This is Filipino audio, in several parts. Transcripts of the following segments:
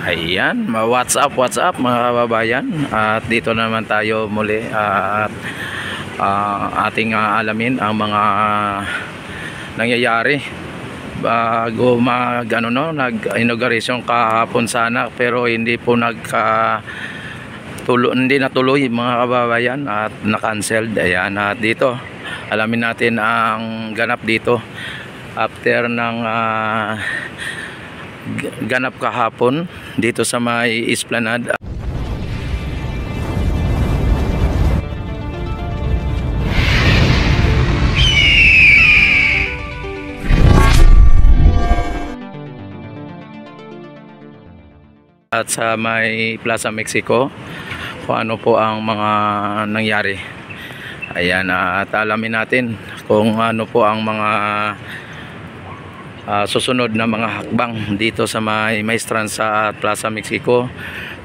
Ayan, what's up mga kababayan. At dito naman tayo muli at ating alamin ang mga nangyayari bago nag-inauguration kahapon sana, pero hindi po hindi natuloy mga kababayan at na-cancelled. Ayan, at dito alamin natin ang ganap dito after ng ganap kahapon dito sa may Esplanade. At sa may Plaza Mexico kung ano po ang mga nangyari. Ayan, at alamin natin kung ano po ang mga susunod na mga hakbang dito sa may Maestranza at Plaza Mexico.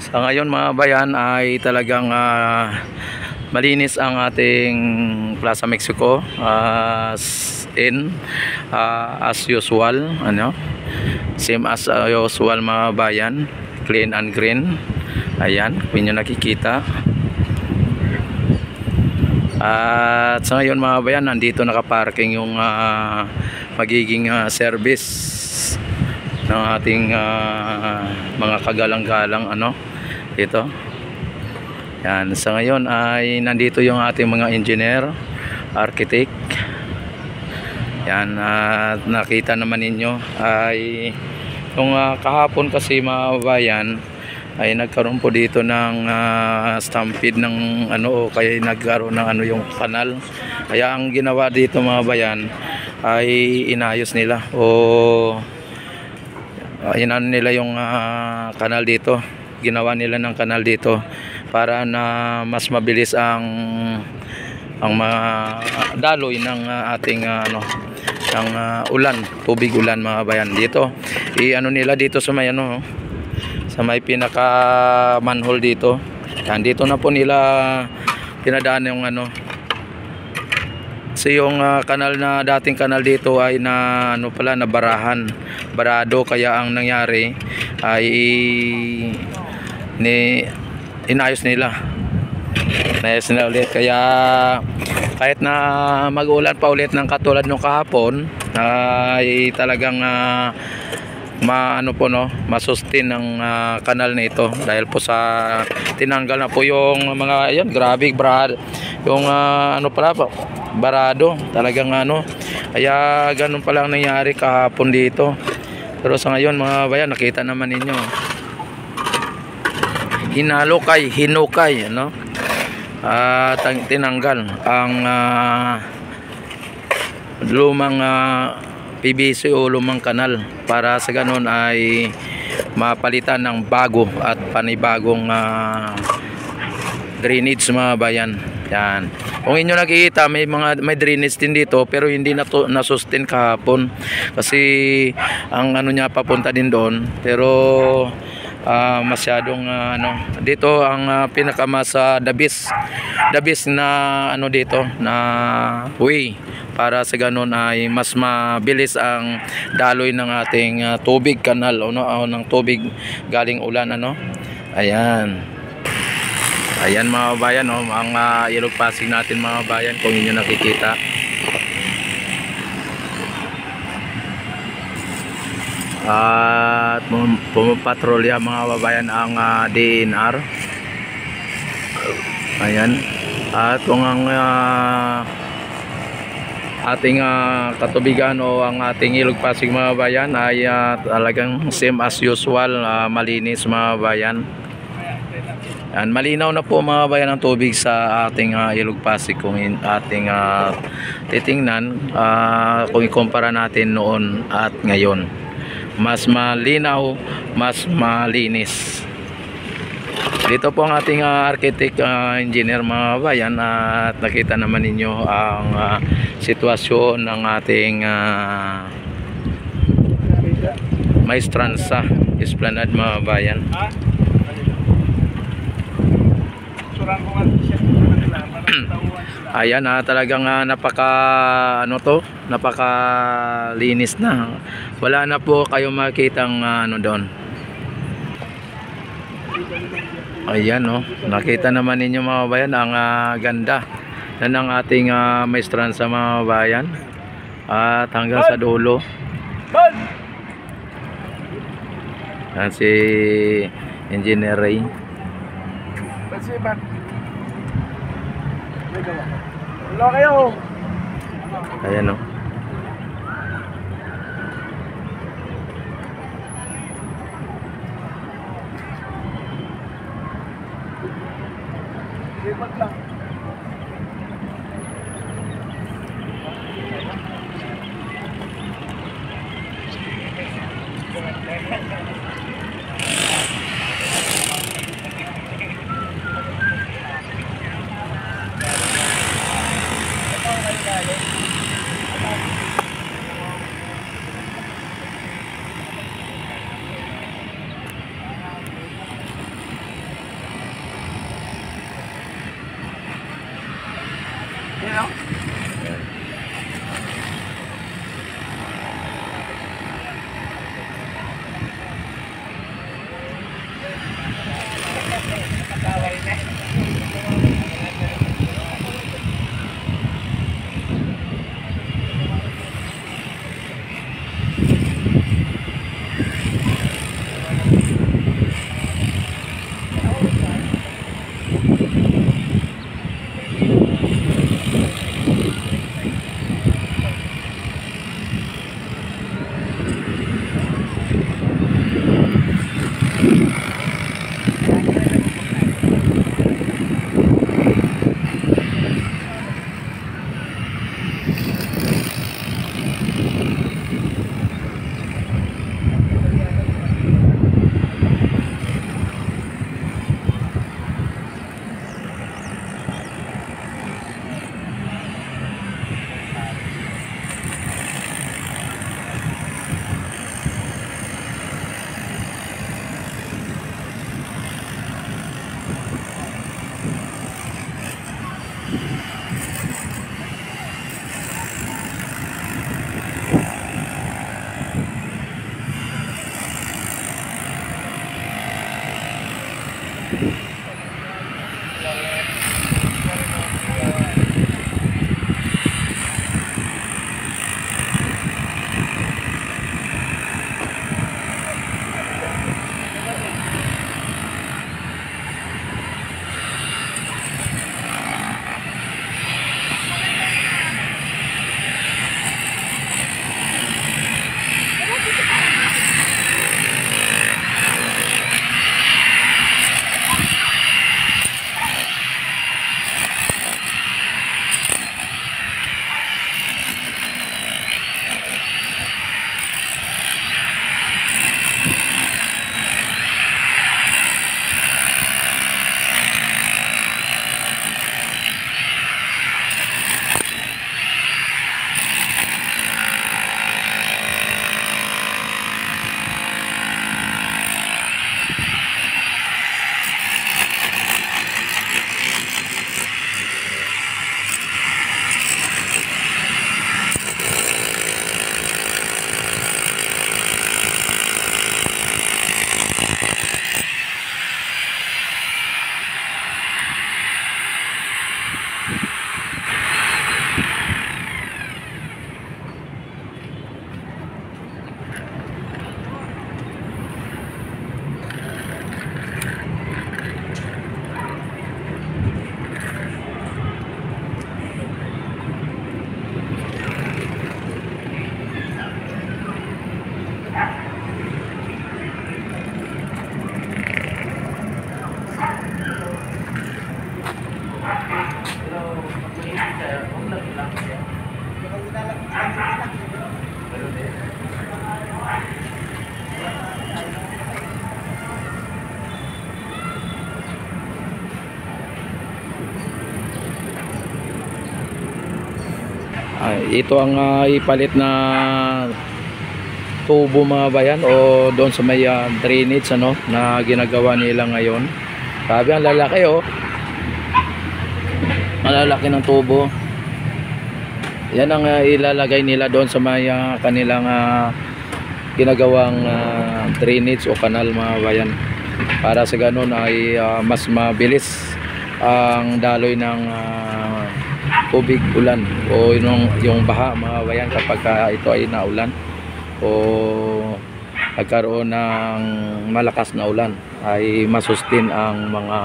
Sa ngayon mga bayan ay talagang malinis ang ating Plaza Mexico, as usual, same as usual mga bayan, clean and green. Ayan, kung nyo nakikita. At sa ngayon mga bayan, nandito nakaparking yung magiging service ng ating mga kagalang-galang dito. Yan, sa ngayon ay nandito yung ating mga engineer, architect. Yan, at nakita naman ninyo ay yung kahapon kasi mga bayan ay nagkaroon po dito ng stampede ng kaya nagkaroon ng yung kanal. Kaya ang ginawa dito mga bayan ay inayos nila inano nila yung kanal dito. Ginawa nila ng kanal dito para na mas mabilis ang mga daloy ng ating ng ulan, tubig ulan mga bayan. Dito nila dito sa may sa may pinaka manhole dito. Yan, dito na po nila pinadaan yung kasi yung kanal na dating kanal dito ay na barado, kaya ang nangyari ay inayos nila ulit. Kaya kahit na mag-ulan pa ulit ng katulad nung kahapon ay talagang masustain ng kanal na ito dahil po sa tinanggal na po yung mga grabe yung barado talagang kaya ganun pala ang nangyari kahapon dito. Pero sa ngayon mga bayan, nakita naman ninyo hinukay at tinanggal ang lumang PVC o lumang kanal para sa ganun ay mapalitan ng bago at panibagong drainage mga bayan. Yan, kung inyo nakikita may drainage din dito, pero hindi na-sustain kahapon kasi ang niya papunta din doon, pero masyadong dito ang pinakamasa dabis na dito na way para sa ganun ay mas mabilis ang daloy ng ating tubig kanal ng tubig galing ulan. Ayan mga bayan, ang ilog Pasig natin mga bayan, kung inyo nakikita. At pumapatrolya mga babayan ang DNR. Ayan, at kung ang ating katubigan o ang ating ilog Pasig mga bayan ay talagang same as usual, malinis mga bayan. Yan, malinaw na po mga bayan ang tubig sa ating ilog Pasig. Kung ating titingnan, kung ikumpara natin noon at ngayon, mas malinaw, mas malinis. Dito po ang ating architect, engineer mga bayan, at nakita naman ninyo ang sitwasyon ng ating Maestranza Esplanade mga bayan. Ayan, talagang napakalinis na. Wala na po kayo makitang doon. Ayan, no. Nakita naman ninyo mga bayan ang ganda. Yan ang ating maestran sa mga bayan. At hanggang sa dulo. Yan si Engineer Ray. Hello kayo. Ayan, no. Lipat lang. Ito ang ipalit na tubo mga bayan o doon sa may drainage ano na ginagawa nila ngayon. Sabi ang lalaki oh. Malalaki ng tubo. Yan ang ilalagay nila doon sa may kanilang ginagawang drainage o kanal mga bayan. para sa ganun ay mas mabilis ang daloy ng tubig ulan o yung baha mga bayan kapag ito ay naulan o nagkaroon ng malakas na ulan ay masustain ang mga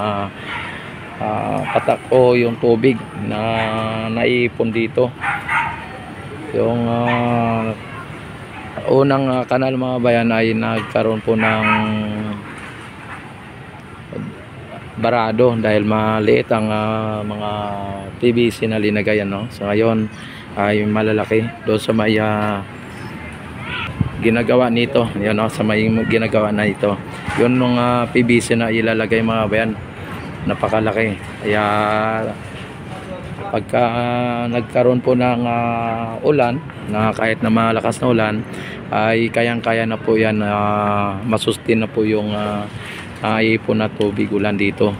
patak o yung tubig na naipon dito. Yung unang kanal mga bayan ay nagkaroon po ng barado dahil maliit ang mga PVC na linagayan, no? So ngayon ay malalaki doon sa may ginagawa nito, yun, no? Sa may ginagawa na ito yun nung PVC na ilalagay mga bayan, napakalaki. Kaya pagka nagkaroon po ng ulan na kahit na malakas na ulan ay kayang-kaya na po yan, masustain na po yung ipon na tubig ulan dito.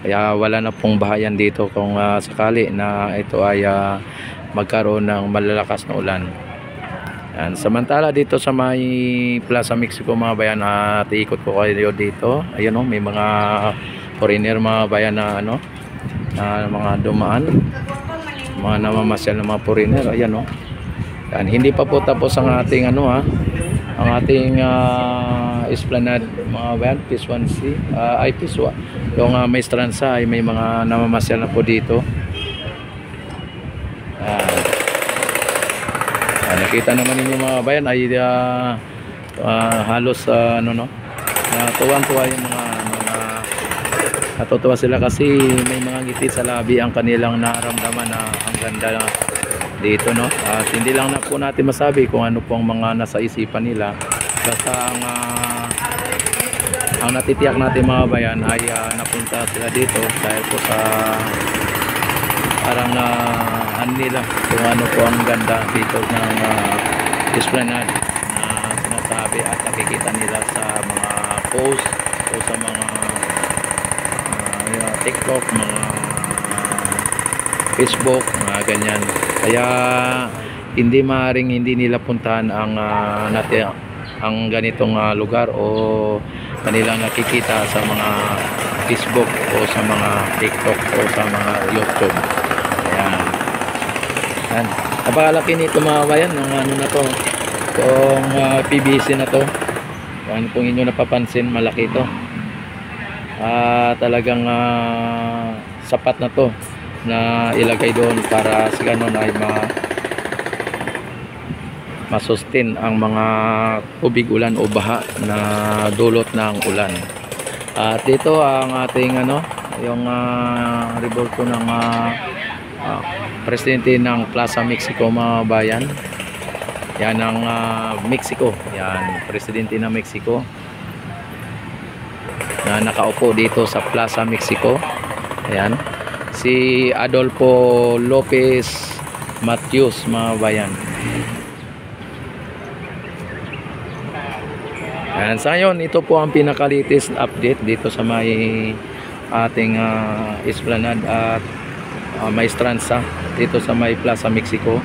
Kaya wala na pong bahayan dito kung sakali na ito ay magkaroon ng malalakas na ulan. Yan. Samantala dito sa may Plaza Mexico mga bayan, at iikot ko kayo dito. Ayun, no, may mga foreigner mga bayan na mga dumaan, mga namamasyal na mga foreigner. Ayan, no. Yan. Hindi pa po tapos ang ating ang ating esplanade mga bayan, Phase 1C ay Phase 1. Yung Maestranza ay may mga namamasyal na po dito. Nakita naman ninyo mga bayan ay halos tuwang-tuwa yung mga natutuwa sila kasi may mga ngiti sa labi ang kanilang naramdaman na ang ganda dito, no? At hindi lang na po natin masabi kung ano pong mga nasa isipan nila, basta ang natitiyak natin mga bayan ay napunta sila dito dahil po sa parang nila kung ano po ang ganda dito ng esplanade na sinasabi at nakikita nila sa mga post o sa mga TikTok, mga Facebook, mga ganyan. Kaya hindi maaaring hindi nila puntahan ang ganitong lugar o kanilang nakikita sa mga Facebook o sa mga TikTok o sa mga YouTube. Ayan. Ayan. Napakalaki nito mga bayan ng na to, itong PVC na to. Kung kung inyo napapansin, malaki ito. Talagang sapat na to na ilagay doon para sa ganun ay masustain ang mga tubig ulan o baha na dulot ng ulan. At dito ang ating yung revolto ng presidente ng Plaza Mexico mga bayan. Yan ang Mexico. Yan, presidente ng Mexico na nakaupo dito sa Plaza Mexico. Ayan, si Adolfo Lopez Mateos mga bayan. Ayan, sa ngayon ito po ang pinaka-latest update dito sa may ating esplanade at Maestranza dito sa may Plaza Mexico.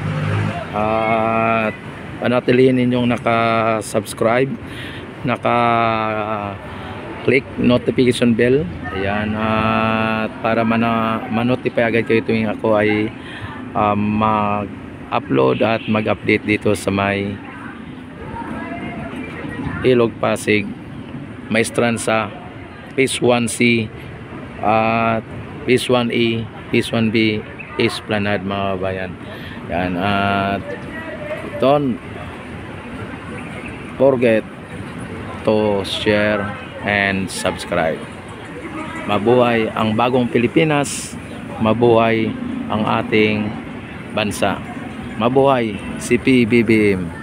At panatilihin ninyong naka-subscribe, click notification bell. Ayan, para ma-notify agad kayo tuwing ako ay mag-upload at mag-update dito sa may Ilog Pasig, Maestranza, Phase 1C at Phase 1A, Phase 1B Esplanade mga bayan. Yan, at don't forget to share and subscribe. Mabuhay ang bagong Pilipinas, mabuhay ang ating bansa, mabuhay si PBBM.